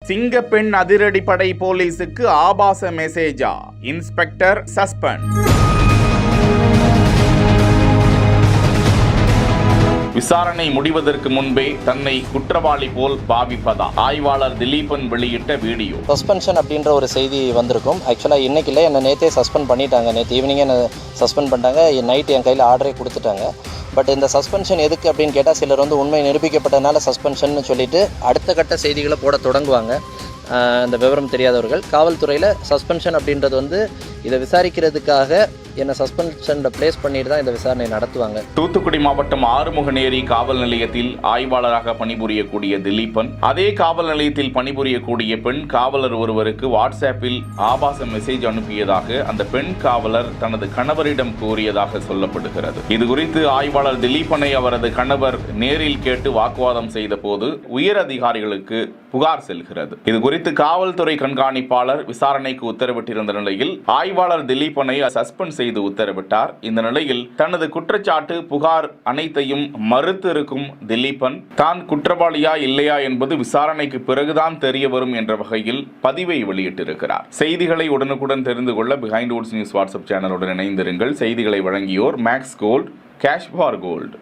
சிங்கப்பெண் அதிரடிப்படை போலீசுக்கு ஆபாச மெசேஜா? Inspector suspend. விசாரணை முடிவதற்கு முன்பே தன்னை குற்றவாளி போல் பாவிப்பதா? ஆய்வாளர் திலீபன் வெளியிட்ட வீடியோ. சஸ்பென்ஷன் அப்படின்ற ஒரு செய்தி வந்திருக்கும். ஆக்சுவலாக இன்னைக்கு இல்லை, என்னை நேற்றே சஸ்பெண்ட் பண்ணிட்டாங்க. நேற்று ஈவினிங்கே என்னை சஸ்பெண்ட் பண்ணிட்டாங்க. நைட்டு என் கையில் ஆர்டரே கொடுத்துட்டாங்க. பட் இந்த சஸ்பென்ஷன் எதுக்கு அப்படின்னு கேட்டால், சிலர் உண்மை நிரூபிக்கப்பட்டதுனால சஸ்பென்ஷன் சொல்லிட்டு அடுத்த கட்ட செய்திகளை போட தொடங்குவாங்க. இந்த விவரம் தெரியாதவர்கள். காவல்துறையில் சஸ்பென்ஷன் அப்படின்றது இதை விசாரிக்கிறதுக்காக என்னை சஸ்பென்ஷனில் பிளேஸ் பண்ணிட்டு தான் இந்த விசாரணை நடத்துவாங்க. தூத்துக்குடி மாவட்டம் ஆறுமுகநேரி காவல் நிலையத்தில் ஆய்வாளராக பணிபுரியக்கூடிய திலீபன், அதே காவல் நிலையத்தில் பணிபுரியக்கூடிய பெண் காவலர் ஒருவருக்கு வாட்ஸ்அப்பில் ஆபாச மெசேஜ் அனுப்பியதாக அந்த பெண் காவலர் தனது கணவரிடம் கூறியதாக சொல்லப்படுகிறது. இது குறித்து ஆய்வாளர் திலீபனை அவரது கணவர் நேரில் கேட்டு வாக்குவாதம் செய்த போது உயர் அதிகாரிகளுக்கு புகார் செல்கிறது. இது குறித்து காவல்துறை கண்காணிப்பாளர் விசாரணைக்கு உத்தரவிட்டிருந்த நிலையில் ஆய்வாளர் திலீபனை சஸ்பெண்ட் செய்து உத்தரவிட்டார். இந்த நிலையில் தனது குற்றச்சாட்டு புகார் அனைத்தையும் மறுத்து இருக்கும் திலீபன், தான் குற்றவாளியா இல்லையா என்பது விசாரணைக்கு பிறகுதான் தெரிய வரும் என்ற வகையில் பதிவை வெளியிட்டிருக்கிறார். செய்திகளை உடனுக்குடன் தெரிந்து கொள்ள பிஹைண்ட் வுட்ஸ் நியூஸ் வாட்ஸ்அப் சேனலுடன் இணைந்திருங்கள். செய்திகளை வழங்கியோர் Max Gold, cash for gold.